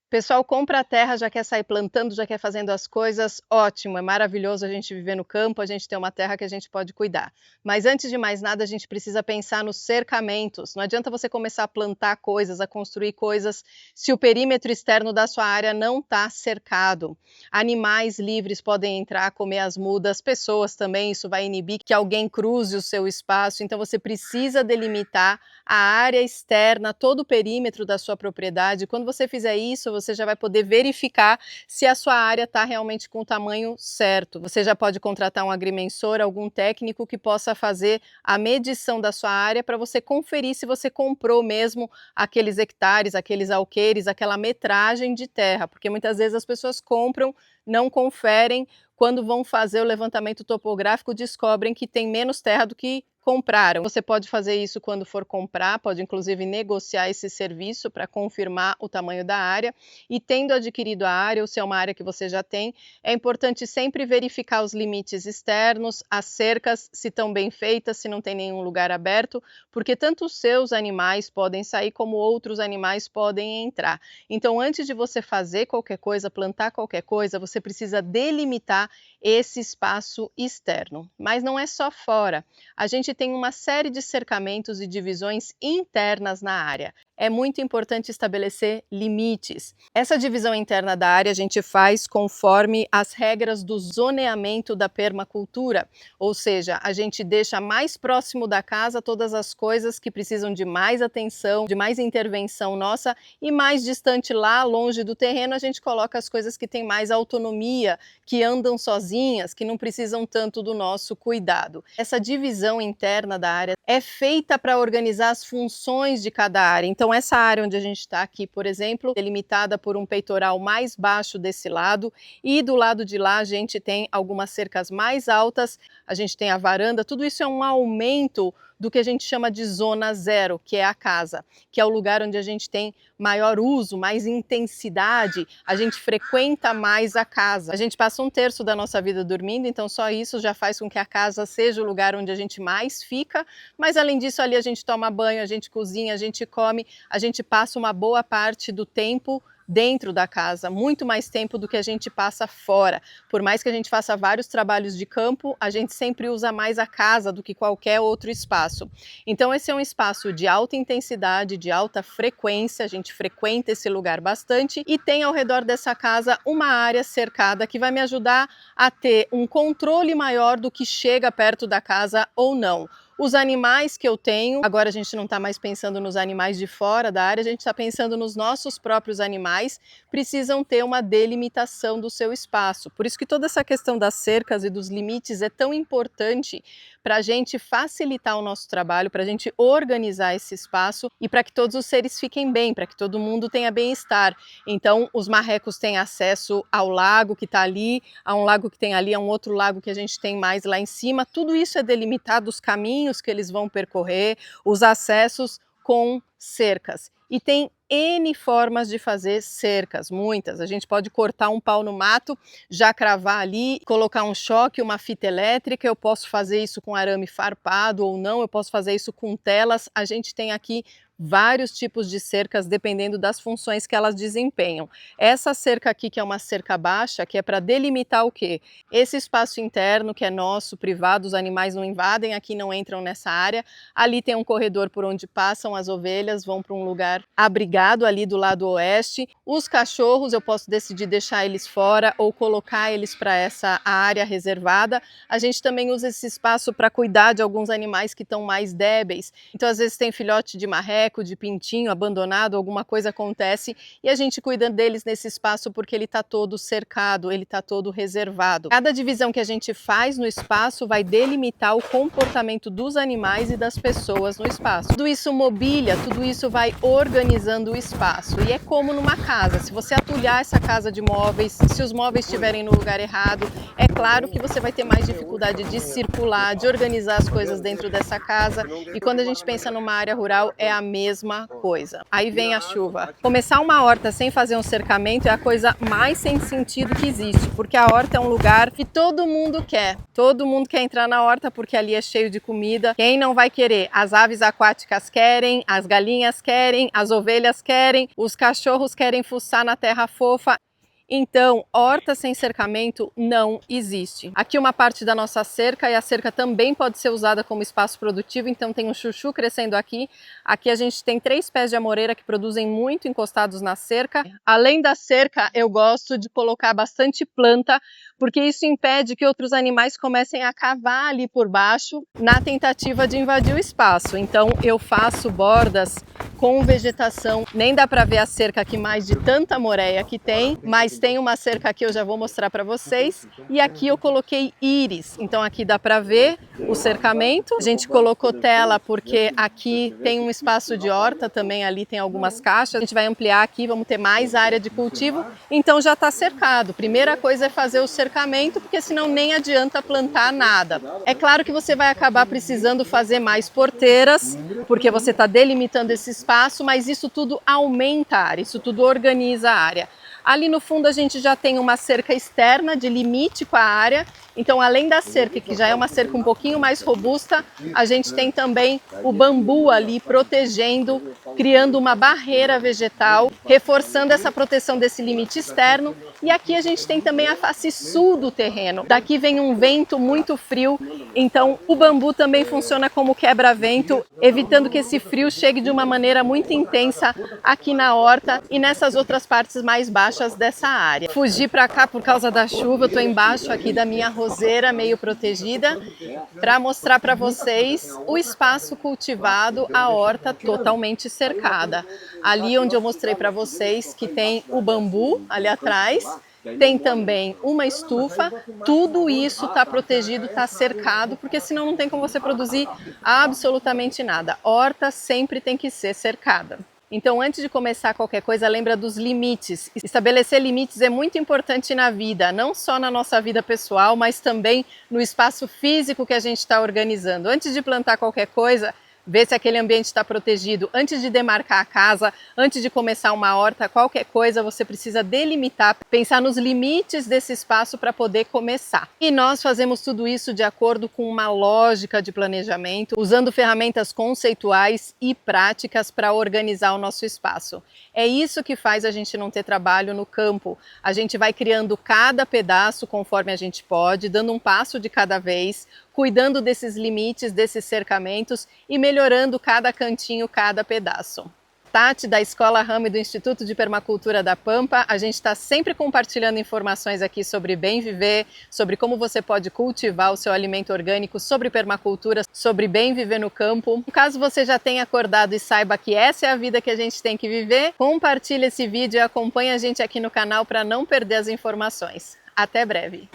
Pessoal compra a terra, já quer sair plantando, já quer fazendo as coisas, ótimo, é maravilhoso a gente viver no campo, a gente ter uma terra que a gente pode cuidar. Mas antes de mais nada, a gente precisa pensar nos cercamentos. Não adianta você começar a plantar coisas, a construir coisas, se o perímetro externo da sua área não está cercado. Animais livres podem entrar, comer as mudas, pessoas também, isso vai inibir que alguém cruze o seu espaço, então você precisa delimitar a área externa, todo o perímetro da sua propriedade. Quando você fizer isso, você já vai poder verificar se a sua área está realmente com o tamanho certo. Você já pode contratar um agrimensor, algum técnico que possa fazer a medição da sua área para você conferir se você comprou mesmo aqueles hectares, aqueles alqueires, aquela metragem de terra, porque muitas vezes as pessoas compram, não conferem, quando vão fazer o levantamento topográfico descobrem que tem menos terra do que compraram. Você pode fazer isso quando for comprar, pode inclusive negociar esse serviço para confirmar o tamanho da área. E tendo adquirido a área, ou se é uma área que você já tem, é importante sempre verificar os limites externos, as cercas, se estão bem feitas, se não tem nenhum lugar aberto, porque tanto os seus animais podem sair como outros animais podem entrar. Então, antes de você fazer qualquer coisa, plantar qualquer coisa, você precisa delimitar esse espaço externo. Mas não é só fora. A gente tem uma série de cercamentos e divisões internas na área. É muito importante estabelecer limites. Essa divisão interna da área a gente faz conforme as regras do zoneamento da permacultura, ou seja, a gente deixa mais próximo da casa todas as coisas que precisam de mais atenção, de mais intervenção nossa, e mais distante lá, longe do terreno, a gente coloca as coisas que têm mais autonomia, que andam sozinhas, que não precisam tanto do nosso cuidado. Essa divisão interna da área é feita para organizar as funções de cada área. Então, essa área onde a gente está aqui, por exemplo, delimitada por um peitoral mais baixo desse lado, e do lado de lá a gente tem algumas cercas mais altas, a gente tem a varanda, tudo isso é um aumento do que a gente chama de zona zero, que é a casa, que é o lugar onde a gente tem maior uso, mais intensidade, a gente frequenta mais a casa. A gente passa um terço da nossa vida dormindo, então só isso já faz com que a casa seja o lugar onde a gente mais fica, mas além disso ali a gente toma banho, a gente cozinha, a gente come, a gente passa uma boa parte do tempo dentro da casa, muito mais tempo do que a gente passa fora. Por mais que a gente faça vários trabalhos de campo, a gente sempre usa mais a casa do que qualquer outro espaço. Então esse é um espaço de alta intensidade, de alta frequência, a gente frequenta esse lugar bastante e tem ao redor dessa casa uma área cercada que vai me ajudar a ter um controle maior do que chega perto da casa ou não. Os animais que eu tenho, agora a gente não está mais pensando nos animais de fora da área, a gente está pensando nos nossos próprios animais, precisam ter uma delimitação do seu espaço. Por isso que toda essa questão das cercas e dos limites é tão importante para a gente facilitar o nosso trabalho, para a gente organizar esse espaço e para que todos os seres fiquem bem, para que todo mundo tenha bem-estar. Então, os marrecos têm acesso ao lago que está ali, a um lago que tem ali, a um outro lago que a gente tem mais lá em cima. Tudo isso é delimitado, os caminhos que eles vão percorrer, os acessos com cercas. E tem N formas de fazer cercas, muitas. A gente pode cortar um pau no mato, já cravar ali, colocar um choque, uma fita elétrica. Eu posso fazer isso com arame farpado ou não, eu posso fazer isso com telas. A gente tem aqui vários tipos de cercas dependendo das funções que elas desempenham. Essa cerca aqui, que é uma cerca baixa, que é para delimitar o quê? Esse espaço interno que é nosso, privado, os animais não invadem, aqui não entram nessa área. Ali tem um corredor por onde passam as ovelhas, vão para um lugar abrigado ali do lado oeste. Os cachorros eu posso decidir deixar eles fora ou colocar eles para essa área reservada. A gente também usa esse espaço para cuidar de alguns animais que estão mais débeis. Então às vezes tem filhote de marreco, de pintinho abandonado, alguma coisa acontece e a gente cuida deles nesse espaço porque ele está todo cercado, ele está todo reservado. Cada divisão que a gente faz no espaço vai delimitar o comportamento dos animais e das pessoas no espaço. Tudo isso mobília, tudo isso vai organizando o espaço e é como numa casa. Se você atulhar essa casa de móveis, se os móveis estiverem no lugar errado, É claro que você vai ter mais dificuldade de circular, de organizar as coisas dentro dessa casa, e quando a gente pensa numa área rural é a mesma coisa. Aí vem a chuva. Começar uma horta sem fazer um cercamento é a coisa mais sem sentido que existe, porque a horta é um lugar que todo mundo quer. Todo mundo quer entrar na horta porque ali é cheio de comida. Quem não vai querer? As aves aquáticas querem, as galinhas querem, as ovelhas querem, os cachorros querem fuçar na terra fofa. Então, horta sem cercamento não existe. Aqui uma parte da nossa cerca, e a cerca também pode ser usada como espaço produtivo, então tem um chuchu crescendo aqui. Aqui a gente tem 3 pés de amoreira que produzem muito encostados na cerca. Além da cerca, eu gosto de colocar bastante planta, porque isso impede que outros animais comecem a cavar ali por baixo na tentativa de invadir o espaço. Então eu faço bordas com vegetação. Nem dá para ver a cerca aqui mais de tanta moreia que tem, mas tem uma cerca aqui, eu já vou mostrar para vocês. E aqui eu coloquei íris, então aqui dá para ver o cercamento. A gente colocou tela porque aqui tem um espaço de horta também, ali tem algumas caixas. A gente vai ampliar aqui, vamos ter mais área de cultivo, então já está cercado. Primeira coisa é fazer o cercamento, porque senão nem adianta plantar nada. É claro que você vai acabar precisando fazer mais porteiras, porque você está delimitando esse espaço, mas isso tudo aumenta a área, isso tudo organiza a área. Ali no fundo a gente já tem uma cerca externa de limite com a área, então além da cerca, que já é uma cerca um pouquinho mais robusta, a gente tem também o bambu ali protegendo, criando uma barreira vegetal, reforçando essa proteção desse limite externo. E aqui a gente tem também a face sul do terreno. Daqui vem um vento muito frio, então o bambu também funciona como quebra-vento, evitando que esse frio chegue de uma maneira muito intensa aqui na horta e nessas outras partes mais baixas dessa área. Fugi para cá por causa da chuva, eu estou embaixo aqui da minha roseira meio protegida para mostrar para vocês o espaço cultivado, a horta totalmente cercada. Ali onde eu mostrei para vocês que tem o bambu ali atrás, tem também uma estufa, tudo isso está protegido, está cercado, porque senão não tem como você produzir absolutamente nada. Horta sempre tem que ser cercada. Então, antes de começar qualquer coisa, lembra dos limites. Estabelecer limites é muito importante na vida, não só na nossa vida pessoal, mas também no espaço físico que a gente está organizando. Antes de plantar qualquer coisa, ver se aquele ambiente está protegido. Antes de demarcar a casa, antes de começar uma horta, qualquer coisa, você precisa delimitar, pensar nos limites desse espaço para poder começar. E nós fazemos tudo isso de acordo com uma lógica de planejamento, usando ferramentas conceituais e práticas para organizar o nosso espaço. É isso que faz a gente não ter trabalho no campo. A gente vai criando cada pedaço conforme a gente pode, dando um passo de cada vez, cuidando desses limites, desses cercamentos e melhorando cada cantinho, cada pedaço. Tati, da Escola Ramo e do Instituto de Permacultura da Pampa, a gente está sempre compartilhando informações aqui sobre bem viver, sobre como você pode cultivar o seu alimento orgânico, sobre permacultura, sobre bem viver no campo. Caso você já tenha acordado e saiba que essa é a vida que a gente tem que viver, compartilhe esse vídeo e acompanhe a gente aqui no canal para não perder as informações. Até breve!